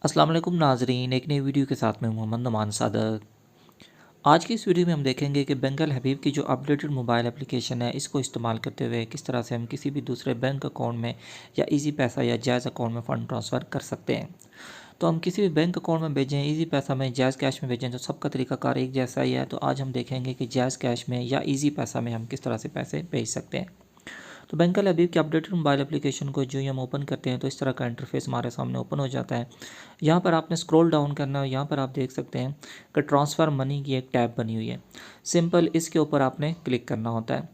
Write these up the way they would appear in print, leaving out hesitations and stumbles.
अस्सलाम वालेकुम नाजरीन, एक नई वीडियो के साथ में मोहम्मद नुमान सादक। आज की इस वीडियो में हम देखेंगे कि बैंक अल हबीब की जो अपडेटेड मोबाइल एप्लीकेशन है, इसको इस्तेमाल करते हुए किस तरह से हम किसी भी दूसरे बैंक अकाउंट में या इजी पैसा या जायज़ अकाउंट में फ़ंड ट्रांसफ़र कर सकते हैं। तो हम किसी भी बैंक अकाउंट में भेजें, इजी पैसा में, जायज़ कैश में भेजें, तो सबका तरीकाकार एक जैसा ही है। तो आज हम देखेंगे कि जायज़ कैश में या इजी पैसा में हम किस तरह से पैसे भेज सकते हैं। तो बैंक अल हबीब की अपडेटेड मोबाइल एप्लीकेशन को जो ही हम ओपन करते हैं तो इस तरह का इंटरफेस हमारे सामने ओपन हो जाता है। यहाँ पर आपने स्क्रॉल डाउन करना है। यहाँ पर आप देख सकते हैं कि ट्रांसफ़र मनी की एक टैब बनी हुई है। सिंपल इसके ऊपर आपने क्लिक करना होता है।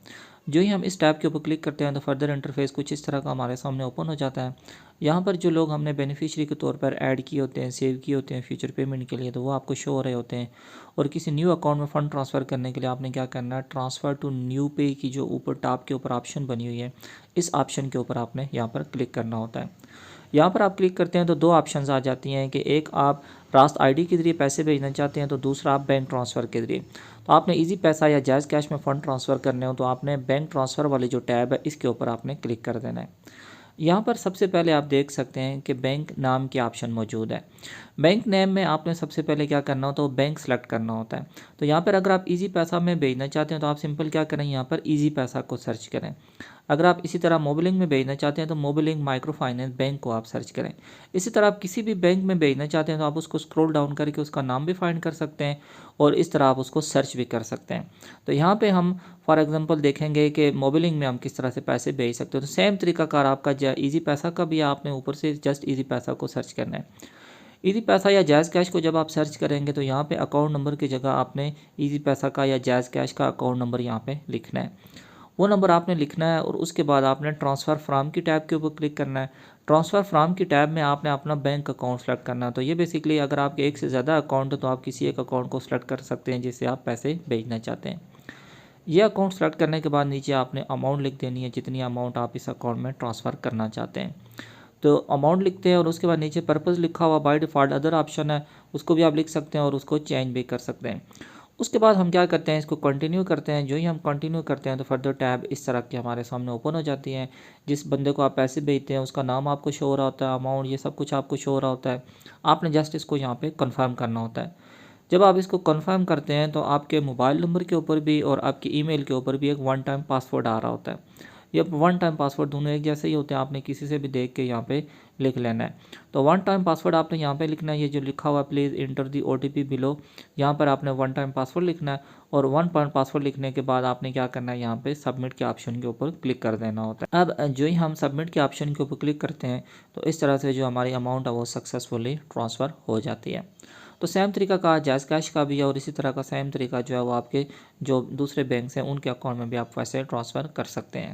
जो ही हम इस टैब के ऊपर क्लिक करते हैं तो फर्दर इंटरफेस कुछ इस तरह का हमारे सामने ओपन हो जाता है। यहाँ पर जो लोग हमने बेनिफिशियरी के तौर पर ऐड किए होते हैं, सेव किए होते हैं फ्यूचर पेमेंट के लिए, तो वो आपको शो हो रहे होते हैं। और किसी न्यू अकाउंट में फ़ंड ट्रांसफ़र करने के लिए आपने क्या करना है, ट्रांसफ़र टू न्यू पे की जो ऊपर टॉप के ऊपर ऑप्शन बनी हुई है, इस ऑप्शन के ऊपर आपने यहाँ पर क्लिक करना होता है। यहाँ पर आप क्लिक करते हैं तो दो ऑप्शंस आ जाती हैं कि एक आप रास्त आईडी के ज़रिए पैसे भेजना चाहते हैं, तो दूसरा आप बैंक ट्रांसफ़र के ज़रिए। तो आपने इजी पैसा या जायज़ कैश में फ़ंड ट्रांसफ़र करने हो तो आपने बैंक ट्रांसफ़र वाली जो टैब है इसके ऊपर आपने क्लिक कर देना है। यहाँ पर सबसे पहले आप देख सकते हैं कि बैंक नाम के ऑप्शन मौजूद है। बैंक नेम में आपने सबसे पहले क्या करना होता है, तो बैंक सेलेक्ट करना होता है। तो यहाँ पर अगर आप इजी पैसा में भेजना चाहते हैं तो आप सिंपल क्या करें, यहाँ पर इजी पैसा को सर्च करें। अगर आप इसी तरह मोबिलिंग में भेजना चाहते हैं तो मोबिलिंग माइक्रो फाइनेंस बैंक को आप सर्च करें। इसी तरह आप किसी भी बैंक में भेजना चाहते हैं तो आप उसको स्क्रॉल डाउन करके उसका नाम भी फाइंड कर सकते हैं और इस तरह आप उसको सर्च भी कर सकते हैं। तो यहाँ पे हम फॉर एग्जांपल देखेंगे कि मोबिलिंग में हम किस तरह से पैसे भेज सकते हैं। तो सेम तरीकाकार आपका ईजी पैसा का भी आपने ऊपर से जस्ट ईजी पैसा को सर्च करना है। ईजी पैसा या जायज़ कैश को जब आप सर्च करेंगे तो यहाँ पे अकाउंट नंबर की जगह आपने ईजी पैसा का या जायज़ कैश का अकाउंट नंबर यहाँ पे लिखना है। वो नंबर आपने लिखना है और उसके बाद आपने ट्रांसफ़र फ्राम की टैब के ऊपर क्लिक करना है। ट्रांसफ़र फ्राम की टैब में आपने अपना बैंक अकाउंट सेलेक्ट करना है। तो ये बेसिकली अगर आपके एक से ज़्यादा अकाउंट है तो आप किसी एक अकाउंट को सेलेक्ट कर सकते हैं जिससे आप पैसे भेजना चाहते हैं। ये अकाउंट सेलेक्ट करने के बाद नीचे आपने अमाउंट लिख देनी है, जितनी अमाउंट आप इस अकाउंट में ट्रांसफ़र करना चाहते हैं। तो अमाउंट लिखते हैं और उसके बाद नीचे पर्पज़ लिखा हुआ बाय डिफ़ॉल्ट अदर ऑप्शन है, उसको भी आप लिख सकते हैं और उसको चेंज भी कर सकते हैं। उसके बाद हम क्या करते हैं, इसको कंटिन्यू करते हैं। जो ही हम कंटिन्यू करते हैं तो फर्दर टैब इस तरह की हमारे सामने ओपन हो जाती है। जिस बंदे को आप पैसे भेजते हैं उसका नाम आपको शो हो रहा होता है, अमाउंट ये सब कुछ आपको शो हो रहा होता है। आपने जस्ट इसको यहाँ पे कंफर्म करना होता है। जब आप इसको कंफर्म करते हैं तो आपके मोबाइल नंबर के ऊपर भी और आपकी ईमेल के ऊपर भी एक वन टाइम पासवर्ड आ रहा होता है। ये वन टाइम पासवर्ड दोनों एक जैसे ही होते हैं, आपने किसी से भी देख के यहाँ पे लिख लेना है। तो वन टाइम पासवर्ड आपने यहाँ पे लिखना है, ये जो लिखा हुआ please inter the OTP below, यहाँ पर आपने वन टाइम पासवर्ड लिखना है। और वन टाइम पासवर्ड लिखने के बाद आपने क्या करना है, यहाँ पे सबमिट के ऑप्शन के ऊपर क्लिक कर देना होता है। अब जो ही हम सबमिट के ऑप्शन के ऊपर क्लिक करते हैं तो इस तरह से जो हमारी अमाउंट है वो सक्सेसफुली ट्रांसफ़र हो जाती है। तो सेम तरीका का जायज़ कैश का भी है और इसी तरह का सेम तरीका जो है वो आपके जो दूसरे बैंक हैं उनके अकाउंट में भी आप पैसे ट्रांसफ़र कर सकते हैं।